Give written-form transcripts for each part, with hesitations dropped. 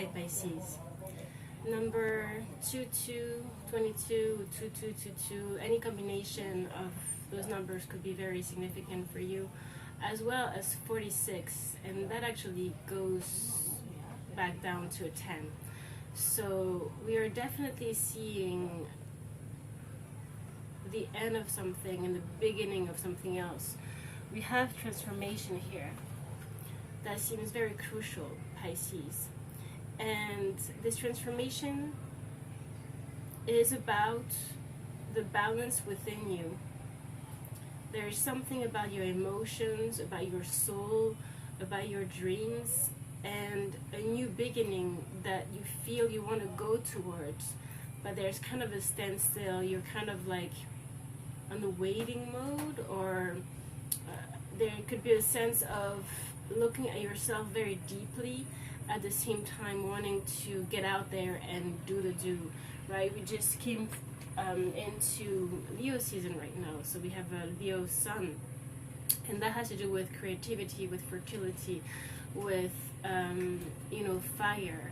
Hi Pisces. Number 22, 22, 2222, any combination of those numbers could be very significant for you, as well as 46, and that actually goes back down to a 10. So we are definitely seeing the end of something and the beginning of something else. We have transformation here that seems very crucial, Pisces. And this transformation is about the balance within you. There is something about your emotions, about your soul, about your dreams, and a new beginning that you feel you want to go towards, but there's kind of a standstill. You're kind of like on the waiting mode, or there could be a sense of looking at yourself very deeply, at the same time wanting to get out there and do the do, right? We just came into Leo season right now, so we have a Leo sun, and that has to do with creativity, with fertility, with fire,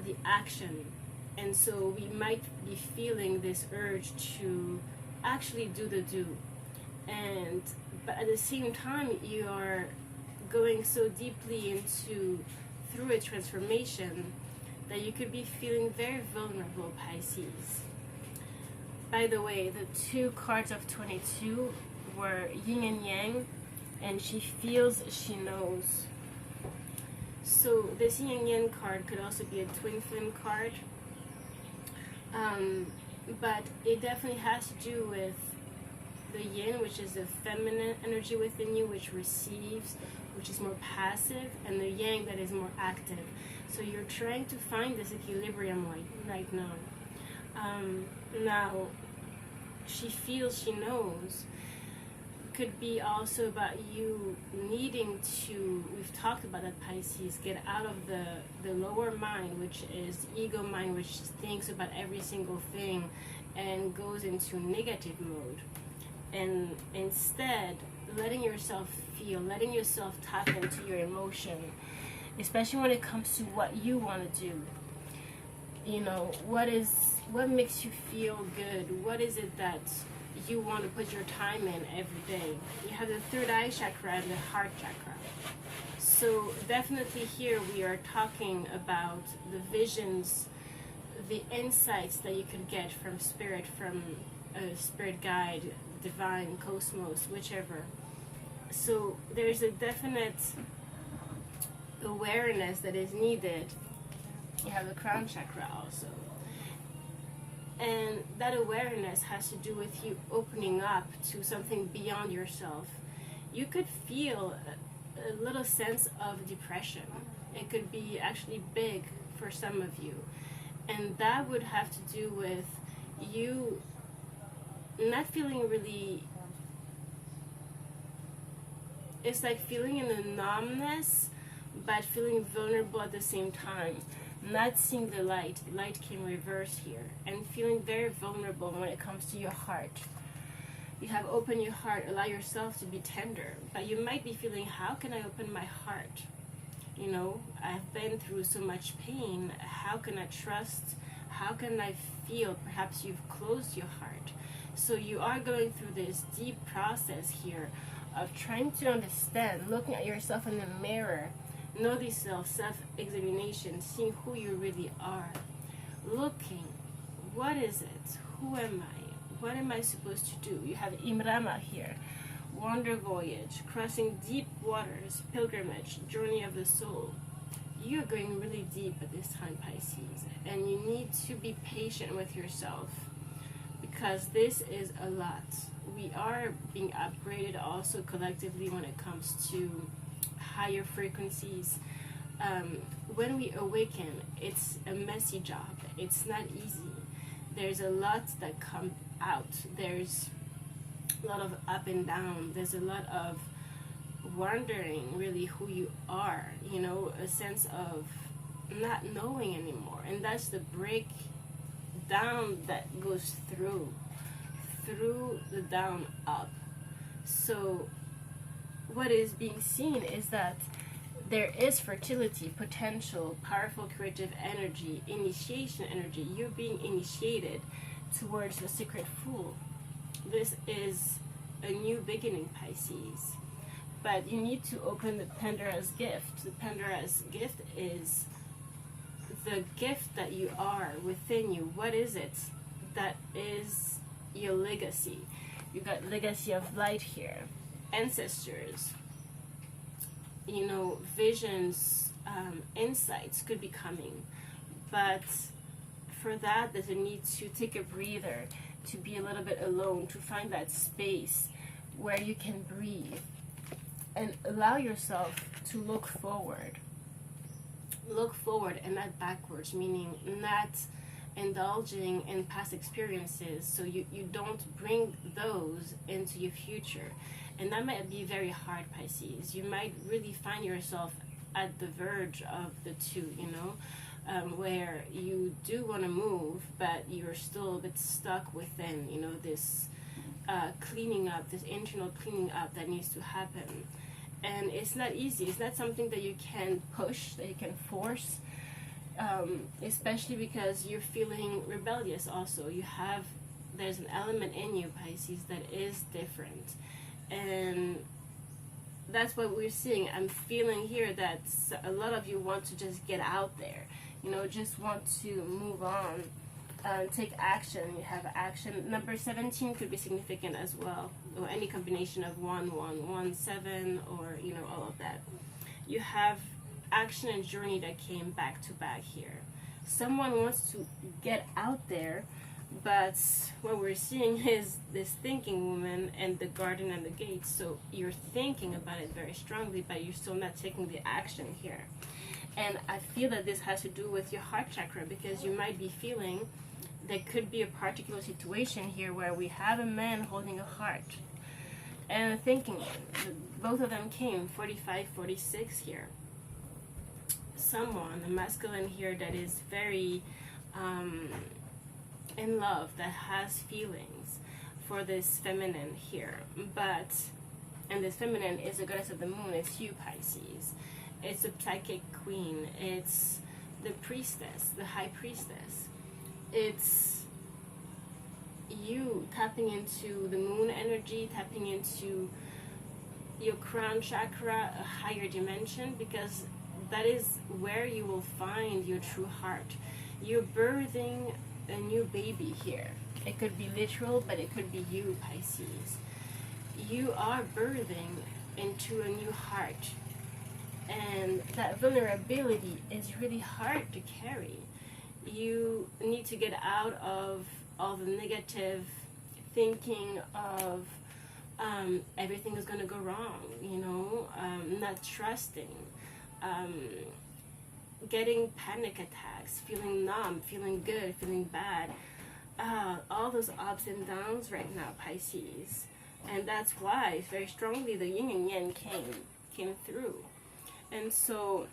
the action. And so we might be feeling this urge to actually do the do, but at the same time you are going so deeply through a transformation that you could be feeling very vulnerable, Pisces. By the way, the two cards of 22 were yin and yang, and she feels, she knows. So this yin and yang card could also be a twin flame card, but it definitely has to do with the yin, which is the feminine energy within you, which receives, which is more passive, and the yang that is more active. So you're trying to find this equilibrium right now. Now, she feels, she knows. Could be also about you needing to, we've talked about that, Pisces, get out of the lower mind, which is ego mind, which thinks about every single thing and goes into negative mode. And instead, letting yourself feel, letting yourself tap into your emotion, especially when it comes to what you want to do. You know, what makes you feel good? What is it that you want to put your time in every day? You have the third eye chakra and the heart chakra. So definitely here we are talking about the visions, the insights that you can get from spirit, from a spirit guide, divine, cosmos, whichever. So there's a definite awareness that is needed. You have the crown chakra also. And that awareness has to do with you opening up to something beyond yourself. You could feel a little sense of depression. It could be actually big for some of you. And that would have to do with you not feeling really, it's like feeling in a numbness, but feeling vulnerable at the same time. Not seeing the light came reversed here, and feeling very vulnerable when it comes to your heart. You have opened your heart, allow yourself to be tender, but you might be feeling, how can I open my heart? You know, I've been through so much pain, how can I trust? How can I feel? Perhaps you've closed your heart. So you are going through this deep process here of trying to understand, looking at yourself in the mirror, notice self-examination, seeing who you really are, looking, what is it? Who am I? What am I supposed to do? You have Imrama here, wander voyage, crossing deep waters, pilgrimage, journey of the soul. You're going really deep at this time, Pisces, and you need to be patient with yourself, because this is a lot. We are being upgraded also collectively when it comes to higher frequencies. When we awaken, it's a messy job. It's not easy. There's a lot that comes out. There's a lot of up and down. There's a lot of wondering really who you are, you know, a sense of not knowing anymore. And that's the breakdown that goes through the down up. So what is being seen is that there is fertility, potential, powerful creative energy, initiation energy. You're being initiated towards the secret fool. This is a new beginning, Pisces. But you need to open the Pandara's gift. The Pandara's gift is the gift that you are within you. What is it? That is your legacy. You got legacy of light here. Ancestors. You know, visions, insights could be coming. But for that, there's a need to take a breather, to be a little bit alone, to find that space where you can breathe and allow yourself to look forward. Look forward and not backwards, meaning not indulging in past experiences so you don't bring those into your future. And that might be very hard, Pisces. You might really find yourself at the verge of the two, you know, where you do want to move, but you're still a bit stuck within, you know, this cleaning up, this internal cleaning up that needs to happen. And it's not easy. It's not something that you can push, that you can force, especially because you're feeling rebellious also. There's an element in you, Pisces, that is different. And that's what we're seeing. I'm feeling here that a lot of you want to just get out there, you know, just want to move on, take action. You have action. Number 17 could be significant as well, or any combination of 1, 1, 1, 7, or, you know, all of that. You have action and journey that came back to back here. Someone wants to get out there, but what we're seeing is this thinking woman and the garden and the gates. So you're thinking about it very strongly, but you're still not taking the action here. And I feel that this has to do with your heart chakra, because you might be feeling there could be a particular situation here where we have a man holding a heart and a thinking one. Both of them came 45, 46 here. Someone, a masculine here, that is very in love, that has feelings for this feminine here. And this feminine is the goddess of the moon. It's you, Pisces. It's the psychic queen. It's the priestess, the high priestess. It's you tapping into the moon energy, tapping into your crown chakra, a higher dimension, because that is where you will find your true heart. You're birthing a new baby here. It could be literal, but it could be you, Pisces. You are birthing into a new heart. And that vulnerability is really hard to carry. You need to get out of all the negative thinking of everything is going to go wrong, you know, not trusting, getting panic attacks, feeling numb, feeling good, feeling bad, all those ups and downs right now, Pisces. And that's why very strongly the yin and yang came through. And so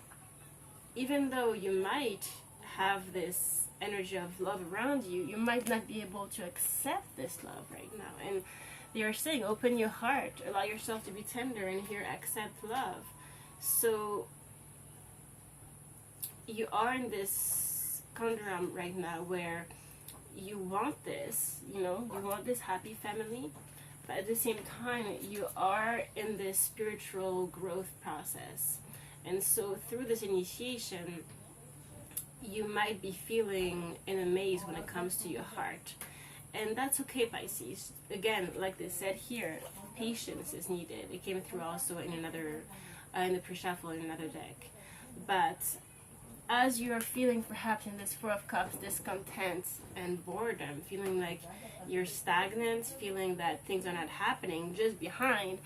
even though you might have this energy of love around you, you might not be able to accept this love right now. And they are saying, open your heart, allow yourself to be tender, and here accept love. So you are in this conundrum right now where you want this, you know, you want this happy family, but at the same time you are in this spiritual growth process. And so through this initiation, you might be feeling in a maze when it comes to your heart. And that's okay, Pisces. Again, like they said here, patience is needed. It came through also in another, in the pre-shuffle in another deck. But as you're feeling perhaps in this Four of Cups, discontent and boredom, feeling like you're stagnant, feeling that things are not happening, just behind,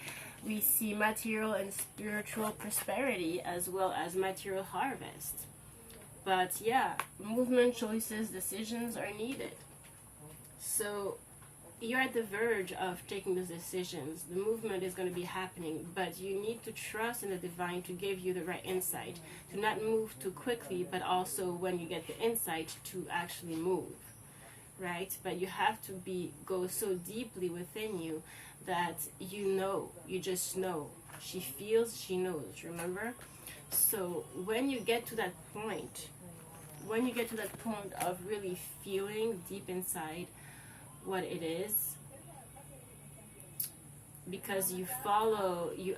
we see material and spiritual prosperity as well as material harvest. But yeah, movement, choices, decisions are needed. So you're at the verge of taking those decisions. The movement is going to be happening, but you need to trust in the divine to give you the right insight, to not move too quickly, but also when you get the insight to actually move, right? But you have to go so deeply within you that you know, you just know. She feels, she knows, remember? So when you get to that point, of really feeling deep inside what it is, because you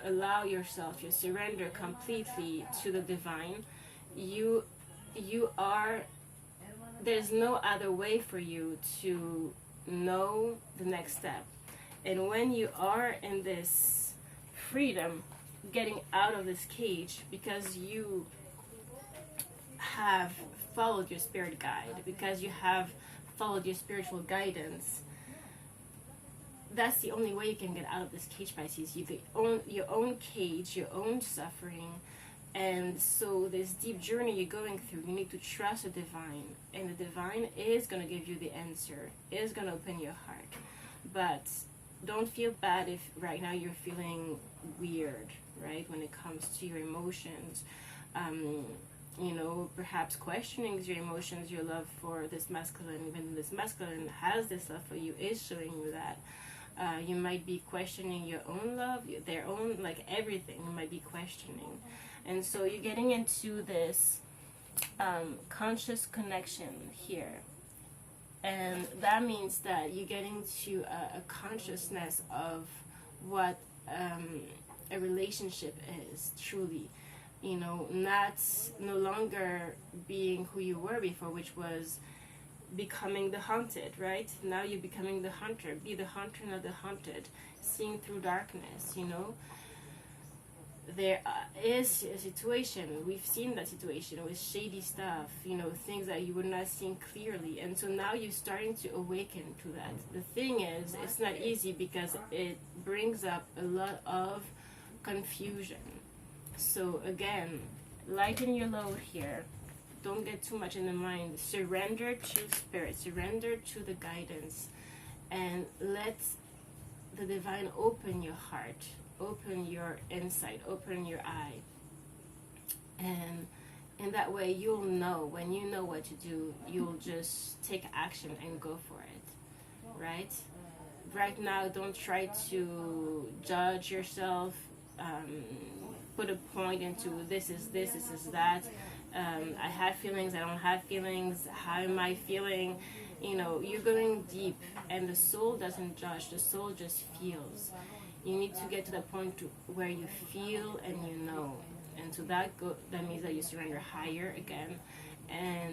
allow yourself, you surrender completely to the divine, you are, there's no other way for you to know the next step. And when you are in this freedom, getting out of this cage, because you have followed your spirit guide, because you have followed your spiritual guidance, that's the only way you can get out of this cage, Pisces. You own your own cage, your own suffering. And so this deep journey you're going through, you need to trust the divine, and the divine is going to give you the answer, is going to open your heart. But don't feel bad if right now you're feeling weird, right, when it comes to your emotions. You know, perhaps questioning your emotions, your love for this masculine, even this masculine has this love for you, is showing you that. You might be questioning your own love, their own, like everything, you might be questioning. And so you're getting into this conscious connection here. And that means that you're getting to a consciousness of what a relationship is truly. You know, no longer being who you were before, which was becoming the hunted, right? Now you're becoming the hunter. Be the hunter, not the hunted. Seeing through darkness, you know. There is a situation, we've seen that situation with shady stuff, you know, things that you were not seeing clearly, and so now you're starting to awaken to that. The thing is, it's not easy because it brings up a lot of confusion. So again, lighten your load here. Don't get too much in the mind. Surrender to spirit, surrender to the guidance, and let the divine open your heart, open your insight, open your eye. And in that way, you'll know, when you know what to do, you'll just take action and go for it, right? Right now, don't try to judge yourself, put a point into this is that. I have feelings, I don't have feelings, how am I feeling? You know, you're going deep, and the soul doesn't judge, the soul just feels. You need to get to the point where you feel and you know. And so that means that you surrender higher again. And